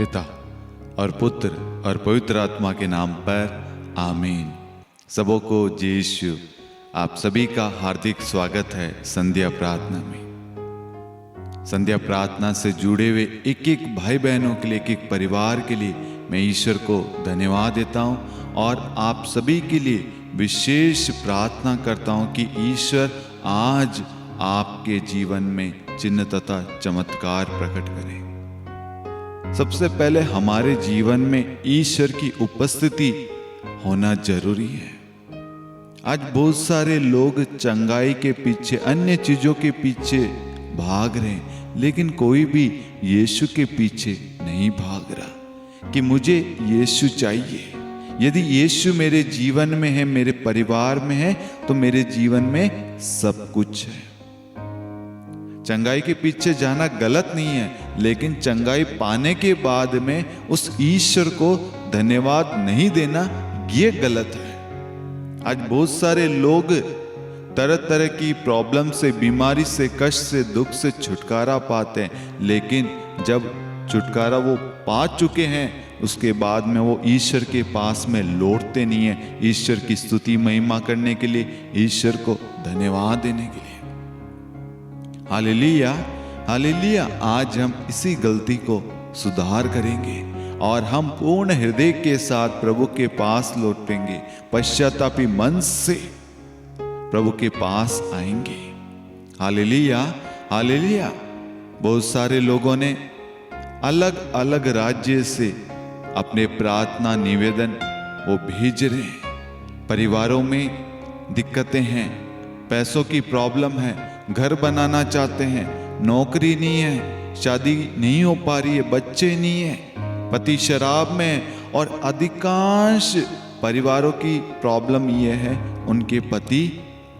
पिता और पुत्र और पवित्र आत्मा के नाम पर आमीन। सबों को जय यीशु। आप सभी का हार्दिक स्वागत है संध्या प्रार्थना में। संध्या प्रार्थना से जुड़े हुए एक एक भाई बहनों के लिए, एक एक परिवार के लिए मैं ईश्वर को धन्यवाद देता हूँ और आप सभी के लिए विशेष प्रार्थना करता हूँ कि ईश्वर आज आपके जीवन में चिन्ह तथा चमत्कार प्रकट करे। सबसे पहले हमारे जीवन में ईश्वर की उपस्थिति होना जरूरी है। आज बहुत सारे लोग चंगाई के पीछे, अन्य चीजों के पीछे भाग रहे हैं, लेकिन कोई भी यीशु के पीछे नहीं भाग रहा कि मुझे यीशु चाहिए। यदि यीशु मेरे जीवन में है, मेरे परिवार में है, तो मेरे जीवन में सब कुछ है। चंगाई के पीछे जाना गलत नहीं है, लेकिन चंगाई पाने के बाद में उस ईश्वर को धन्यवाद नहीं देना, ये गलत है। आज बहुत सारे लोग तरह तरह की प्रॉब्लम से, बीमारी से, कष्ट से, दुख से छुटकारा पाते हैं, लेकिन जब छुटकारा वो पा चुके हैं उसके बाद में वो ईश्वर के पास में लौटते नहीं है, ईश्वर की स्तुति महिमा करने के लिए, ईश्वर को धन्यवाद देने के लिए। Hallelujah, hallelujah. आज हम इसी गलती को सुधार करेंगे और हम पूर्ण हृदय के साथ प्रभु के पास लौटेंगे, पश्चातापी मन से प्रभु के पास आएंगे। Hallelujah, hallelujah. बहुत सारे लोगों ने अलग अलग राज्य से अपने प्रार्थना निवेदन वो भेज रहे हैं। परिवारों में दिक्कतें हैं, पैसों की प्रॉब्लम है, घर बनाना चाहते हैं, नौकरी नहीं है, शादी नहीं हो पा रही है, बच्चे नहीं है, पति शराब में है, और अधिकांश परिवारों की प्रॉब्लम ये है उनके पति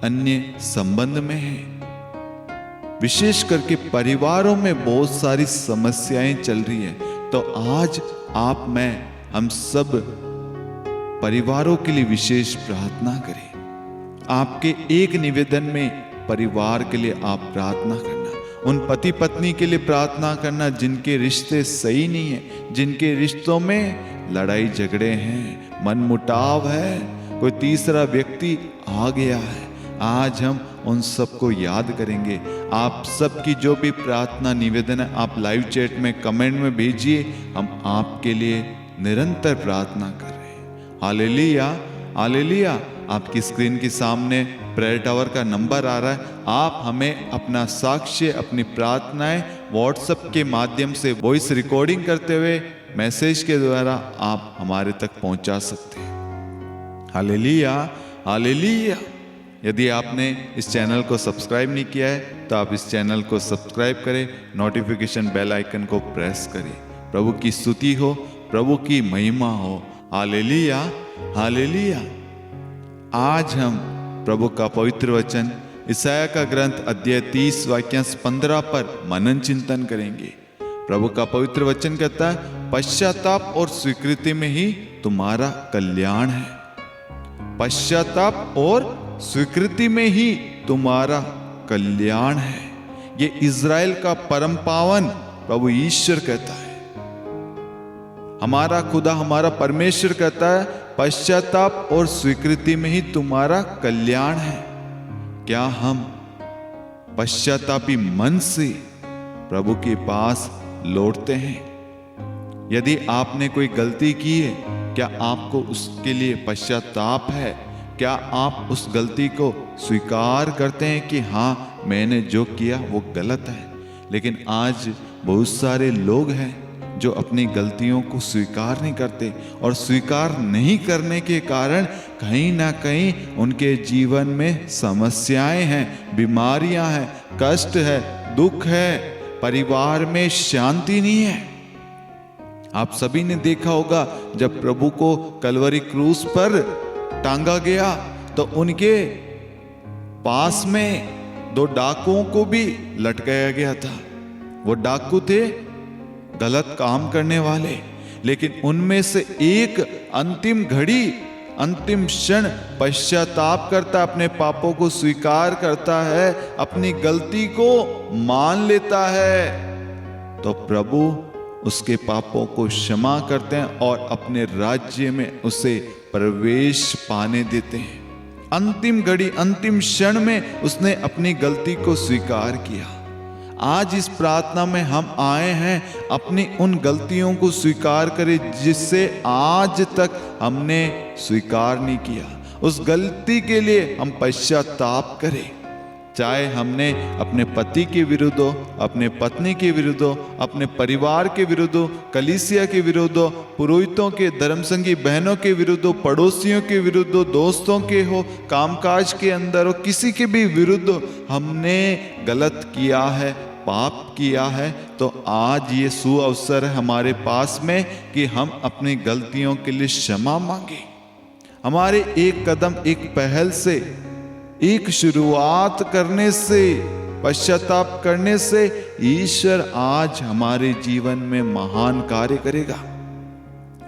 अन्य संबंध में है। विशेष करके परिवारों में बहुत सारी समस्याएं चल रही है। तो आज आप, मैं, हम सब परिवारों के लिए विशेष प्रार्थना करें। आपके एक निवेदन में परिवार के लिए आप प्रार्थना करना, उन पति पत्नी के लिए प्रार्थना करना जिनके रिश्ते सही नहीं है, जिनके रिश्तों में लड़ाई झगड़े हैं, मनमुटाव है, कोई तीसरा व्यक्ति आ गया है। आज हम उन सबको याद करेंगे। आप सबकी जो भी प्रार्थना निवेदन है आप लाइव चैट में कमेंट में भेजिए, हम आपके लिए निरंतर प्रार्थना कर रहे हैं। Hallelujah, hallelujah. आपकी स्क्रीन के सामने प्रेयर टावर का नंबर आ रहा है। आप हमें अपना साक्ष्य, अपनी प्रार्थनाएं व्हाट्सएप के माध्यम से वॉइस रिकॉर्डिंग करते हुए मैसेज के द्वारा आप हमारे तक पहुंचा सकते हैं। Hallelujah, hallelujah. यदि आपने इस चैनल को सब्सक्राइब नहीं किया है तो आप इस चैनल को सब्सक्राइब करें, नोटिफिकेशन बेल आइकन को प्रेस करें। प्रभु की स्तुति हो, प्रभु की महिमा हो। Hallelujah, hallelujah. आज हम प्रभु का पवित्र वचन यशायाह का ग्रंथ अध्याय 30 वाक्यांश 15 पर मनन चिंतन करेंगे। प्रभु का पवित्र वचन कहता है, पश्चाताप और स्वीकृति में ही तुम्हारा कल्याण है। पश्चाताप और स्वीकृति में ही तुम्हारा कल्याण है। ये इज़राइल का परम पावन प्रभु ईश्वर कहता है। हमारा खुदा, हमारा परमेश्वर कहता है, पश्चाताप और स्वीकृति में ही तुम्हारा कल्याण है। क्या हम पश्चातापी मन से प्रभु के पास लौटते हैं? यदि आपने कोई गलती की है, क्या आपको उसके लिए पश्चाताप है? क्या आप उस गलती को स्वीकार करते हैं कि हाँ, मैंने जो किया वो गलत है? लेकिन आज बहुत सारे लोग हैं जो अपनी गलतियों को स्वीकार नहीं करते, और स्वीकार नहीं करने के कारण कहीं ना कहीं उनके जीवन में समस्याएं हैं, बीमारियां हैं, कष्ट है, दुख है, परिवार में शांति नहीं है। आप सभी ने देखा होगा जब प्रभु को कलवरी क्रूस पर टांगा गया तो उनके पास में 2 डाकुओं को भी लटकाया गया था। वो डाकू थे गलत काम करने वाले, लेकिन उनमें से एक अंतिम घड़ी, अंतिम क्षण पश्चाताप करता, अपने पापों को स्वीकार करता है, अपनी गलती को मान लेता है, तो प्रभु उसके पापों को क्षमा करते हैं और अपने राज्य में उसे प्रवेश पाने देते हैं। अंतिम घड़ी, अंतिम क्षण में उसने अपनी गलती को स्वीकार किया। आज इस प्रार्थना में हम आए हैं, अपनी उन गलतियों को स्वीकार करें जिससे आज तक हमने स्वीकार नहीं किया। उस गलती के लिए हम पश्चाताप करें, चाहे हमने अपने पति के विरुद्ध हो, अपने पत्नी के विरुद्ध हो, अपने परिवार के विरुद्ध हो, कलीसिया के विरुद्ध हो, पुरोहितों के, धर्मसंगी बहनों के विरुद्ध हो, पड़ोसियों के विरुद्ध हो, दोस्तों के हो, कामकाज के अंदर हो, किसी के भी विरुद्ध हो, हमने गलत किया है, पाप किया है, तो आज ये सुअवसर है हमारे पास में कि हम अपनी गलतियों के लिए क्षमा मांगे। हमारे एक कदम, एक पहल से, एक शुरुआत करने से, पश्चाताप करने से ईश्वर आज हमारे जीवन में महान कार्य करेगा।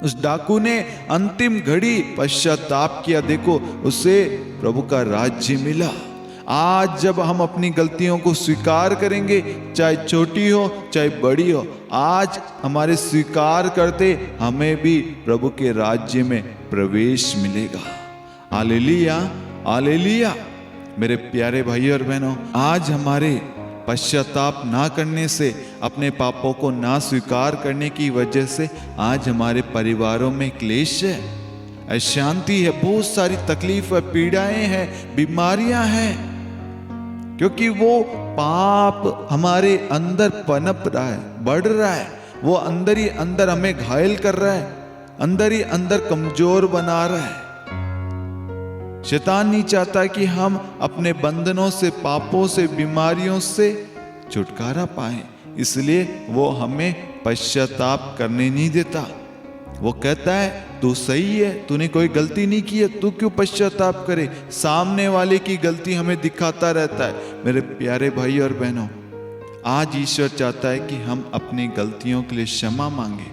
उस डाकू ने अंतिम घड़ी पश्चाताप किया, देखो उसे प्रभु का राज्य मिला। आज जब हम अपनी गलतियों को स्वीकार करेंगे, चाहे छोटी हो चाहे बड़ी हो, आज हमारे स्वीकार करते हमें भी प्रभु के राज्य में प्रवेश मिलेगा। Hallelujah, hallelujah. मेरे प्यारे भाई और बहनों, आज हमारे पश्चाताप ना करने से, अपने पापों को ना स्वीकार करने की वजह से आज हमारे परिवारों में क्लेश है, अशांति है, बहुत सारी तकलीफ है, पीड़ाएं हैं, बीमारियां हैं, क्योंकि वो पाप हमारे अंदर पनप रहा है, बढ़ रहा है। वो अंदर ही अंदर हमें घायल कर रहा है, अंदर ही अंदर कमजोर बना रहा है। शैतान नहीं चाहता कि हम अपने बंधनों से, पापों से, बीमारियों से छुटकारा पाएं, इसलिए वो हमें पश्चाताप करने नहीं देता। वो कहता है तू सही है, तूने कोई गलती नहीं की है, तू क्यों पश्चाताप करे। सामने वाले की गलती हमें दिखाता रहता है। मेरे प्यारे भाई और बहनों, आज ईश्वर चाहता है कि हम अपनी गलतियों के लिए क्षमा मांगे।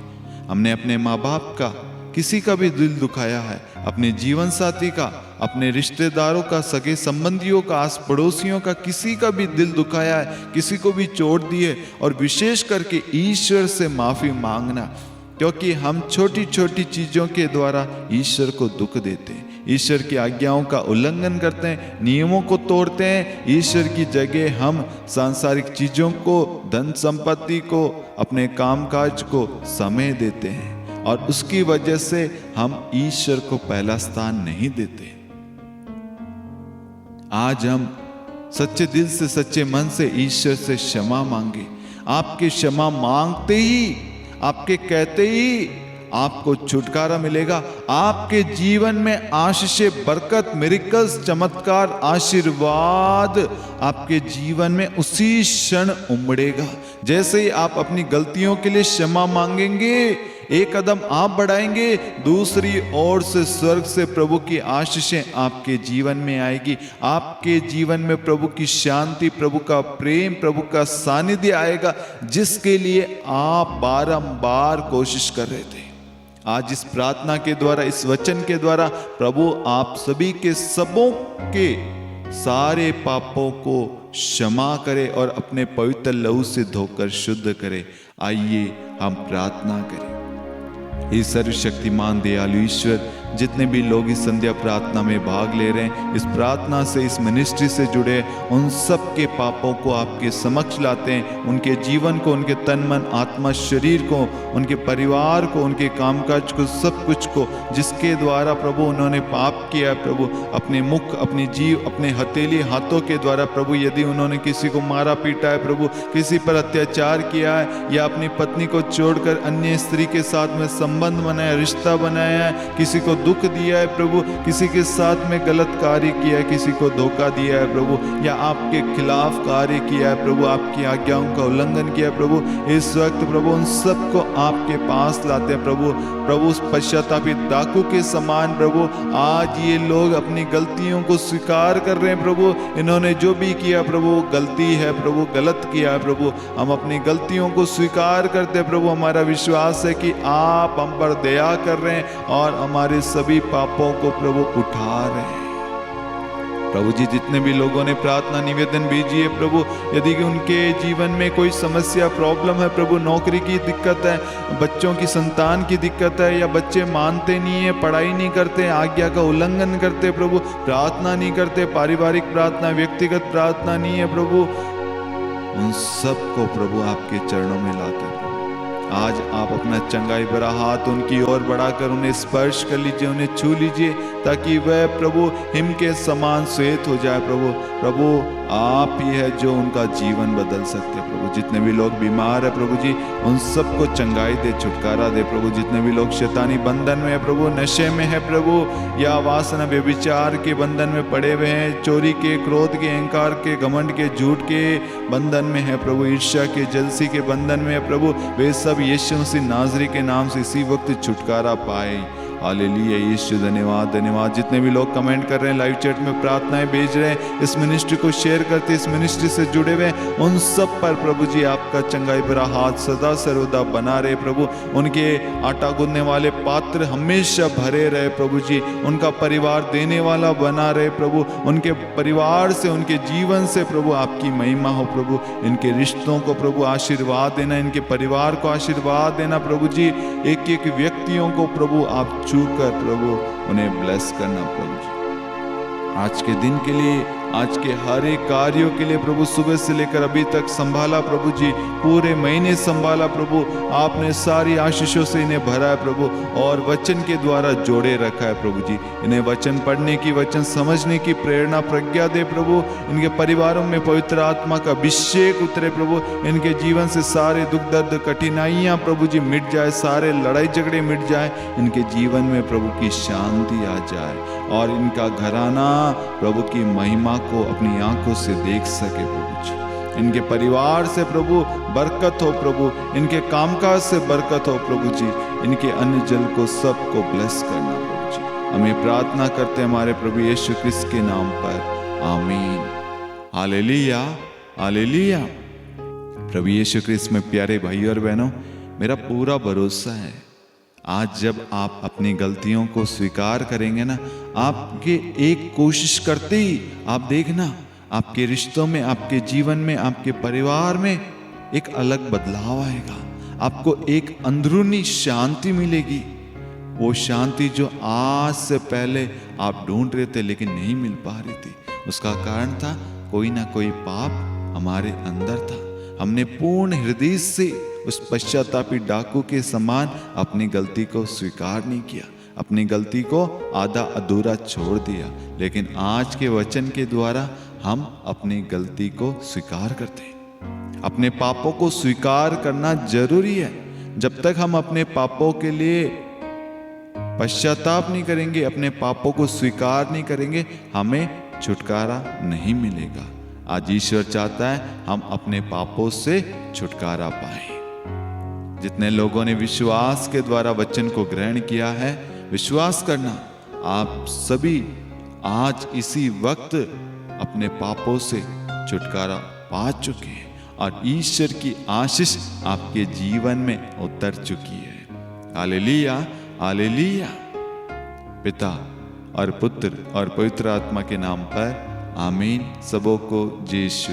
हमने अपने माँ बाप का, किसी का भी दिल दुखाया है, अपने जीवन साथी का, अपने रिश्तेदारों का, सगे संबंधियों का, आस पड़ोसियों का, किसी का भी दिल दुखाया है, किसी को भी चोट दी है, और विशेष करके ईश्वर से माफी मांगना, क्योंकि हम छोटी छोटी चीजों के द्वारा ईश्वर को दुख देते हैं, ईश्वर की आज्ञाओं का उल्लंघन करते हैं, नियमों को तोड़ते हैं। ईश्वर की जगह हम सांसारिक चीजों को, धन संपत्ति को, अपने कामकाज को समय देते हैं, और उसकी वजह से हम ईश्वर को पहला स्थान नहीं देते। आज हम सच्चे दिल से, सच्चे मन से ईश्वर से क्षमा मांगे। आपके क्षमा मांगते ही, आपके कहते ही आपको छुटकारा मिलेगा। आपके जीवन में आशीष, बरकत, मिरेकल्स, चमत्कार, आशीर्वाद आपके जीवन में उसी क्षण उमड़ेगा। जैसे ही आप अपनी गलतियों के लिए क्षमा मांगेंगे, एक कदम आप बढ़ाएंगे, दूसरी ओर से स्वर्ग से प्रभु की आशीषें आपके जीवन में आएगी। आपके जीवन में प्रभु की शांति, प्रभु का प्रेम, प्रभु का सानिध्य आएगा, जिसके लिए आप बारंबार कोशिश कर रहे थे। आज इस प्रार्थना के द्वारा, इस वचन के द्वारा प्रभु आप सभी के, सबों के सारे पापों को क्षमा करे और अपने पवित्र लहू से धोकर शुद्ध करे। आइए हम प्रार्थना करें। हे सर्वशक्तिमान दयालु ईश्वर, जितने भी लोग इस संध्या प्रार्थना में भाग ले रहे हैं, इस प्रार्थना से, इस मिनिस्ट्री से जुड़े, उन सब के पापों को आपके समक्ष लाते हैं। उनके जीवन को, उनके तन मन आत्मा शरीर को, उनके परिवार को, उनके कामकाज को, सब कुछ को, जिसके द्वारा प्रभु उन्होंने पाप किया है, प्रभु अपने मुख, अपनी जीव, अपने हथेली हाथों के द्वारा प्रभु यदि उन्होंने किसी को मारा पीटा है, प्रभु किसी पर अत्याचार किया है, या अपनी पत्नी को छोड़कर अन्य स्त्री के साथ में संबंध बनाया, रिश्ता बनाया है, किसी को दुख दिया है प्रभु, किसी के साथ में गलत कार्य किया है, किसी को धोखा दिया है प्रभु, या आपके खिलाफ कार्य किया है प्रभु, आपकी आज्ञाओं का उल्लंघन किया है प्रभु, इस वक्त प्रभु उन सबको आपके पास लाते हैं प्रभु। प्रभु उस पश्चातापी डाकू के समान प्रभु आज ये लोग अपनी गलतियों को स्वीकार कर रहे हैं प्रभु। इन्होंने जो भी किया प्रभु गलती है प्रभु, गलत किया है प्रभु। हम अपनी गलतियों को स्वीकार करते हैं प्रभु। हमारा विश्वास है कि आप हम पर दया कर रहे हैं और हमारे सभी पापों को प्रभु उठा रहे हैं। प्रभु जी जितने भी लोगों ने प्रार्थना निवेदन भेजी है प्रभु, यदि कि उनके जीवन में कोई समस्या प्रॉब्लम है प्रभु, नौकरी की दिक्कत है, बच्चों की संतान की दिक्कत है, या बच्चे मानते नहीं है, पढ़ाई नहीं करते, आज्ञा का उल्लंघन करते प्रभु, प्रार्थना नहीं करते, पारिवारिक प्रार्थना व्यक्तिगत प्रार्थना नहीं है प्रभु, उन सबको प्रभु आपके चरणों में लाते हैं। आज आप अपना चंगाई भरा हाथ उनकी ओर बढ़ाकर उन्हें स्पर्श कर लीजिए, उन्हें छू लीजिए, ताकि वह प्रभु हिम के समान श्वेत हो जाए प्रभु। प्रभु आप ही है जो उनका जीवन बदल सकते हैं प्रभु। जितने भी लोग बीमार है प्रभु जी, उन सबको चंगाई दे, छुटकारा दे प्रभु। जितने भी लोग शैतानी बंधन में है प्रभु, नशे में है प्रभु, या वासना व्यभिचार के बंधन में पड़े हुए हैं, चोरी के, क्रोध के, अहंकार के, घमंड के, झूठ के बंधन में है प्रभु, ईर्ष्या के, जलसी के बंधन में है प्रभु, वे सब यीशु मसीह नाज़री के नाम से इसी वक्त छुटकारा पाए। हालेलुया यीशु, धन्यवाद धन्यवाद। जितने भी लोग कमेंट कर रहे हैं, लाइव चैट में प्रार्थनाएं भेज रहे हैं, इस मिनिस्ट्री को शेयर करते, इस मिनिस्ट्री से जुड़े हुए, उन सब पर प्रभु जी आपका चंगाई भरा हाथ सदा सर्वदा बना रहे प्रभु। उनके आटा गूंदने वाले पात्र हमेशा भरे रहे प्रभु जी, उनका परिवार देने वाला बना रहे प्रभु। उनके परिवार से, उनके जीवन से प्रभु आपकी महिमा हो प्रभु। इनके रिश्तों को प्रभु आशीर्वाद देना, इनके परिवार को आशीर्वाद देना प्रभु जी। एक एक व्यक्तियों को प्रभु आप छूकर प्रभु उन्हें ब्लेस करना प्रभु जी। आज के दिन के लिए, आज के हर एक कार्यों के लिए प्रभु, सुबह से लेकर अभी तक संभाला प्रभु जी, पूरे महीने संभाला प्रभु। आपने सारी आशीषों से इन्हें भरा है प्रभु, और वचन के द्वारा जोड़े रखा है प्रभु जी। इन्हें वचन पढ़ने की, वचन समझने की प्रेरणा प्रज्ञा दे प्रभु। इनके परिवारों में पवित्र आत्मा का अभिषेक उतरे प्रभु। इनके जीवन से सारे दुख दर्द कठिनाइयाँ प्रभु जी मिट जाए, सारे लड़ाई झगड़े मिट जाए, इनके जीवन में प्रभु की शांति आ जाए, और इनका घराना प्रभु की महिमा को अपनी आंखों से देख सके प्रभु जी। इनके परिवार से प्रभु बरकत हो प्रभु, इनके कामकाज से बरकत हो प्रभु जी। इनके अन्न जल को सबको ब्लेस करना प्रभु जी। हमें प्रार्थना करते हैं हमारे प्रभु यीशु क्रिस्त के नाम पर, आमीन। Hallelujah hallelujah. प्रभु यीशु क्रिस्त में प्यारे भाई और बहनों, मेरा पूरा भरोसा है आज जब आप अपनी गलतियों को स्वीकार करेंगे ना, आपके एक कोशिश करते ही आप देखना आपके रिश्तों में, आपके जीवन में, आपके परिवार में एक अलग बदलाव आएगा। आपको एक अंदरूनी शांति मिलेगी, वो शांति जो आज से पहले आप ढूंढ रहे थे लेकिन नहीं मिल पा रही थी। उसका कारण था कोई ना कोई पाप हमारे अंदर था। हमने पूर्ण हृदय से उस पश्चातापी डाकू के समान अपनी गलती को स्वीकार नहीं किया, अपनी गलती को आधा अधूरा छोड़ दिया। लेकिन आज के वचन के द्वारा हम अपनी गलती को स्वीकार करते हैं। अपने पापों को स्वीकार करना जरूरी है। जब तक हम अपने पापों के लिए पश्चाताप नहीं करेंगे, अपने पापों को स्वीकार नहीं करेंगे, हमें छुटकारा नहीं मिलेगा। आज ईश्वर चाहता है हम अपने पापों से छुटकारा पाएं। जितने लोगों ने विश्वास के द्वारा वचन को ग्रहण किया है, विश्वास करना, आप सभी आज इसी वक्त अपने पापों से छुटकारा पा चुके हैं, और ईश्वर की आशीष आपके जीवन में उतर चुकी है। Hallelujah hallelujah. पिता और पुत्र और पवित्र आत्मा के नाम पर आमीन। सबों को यीशु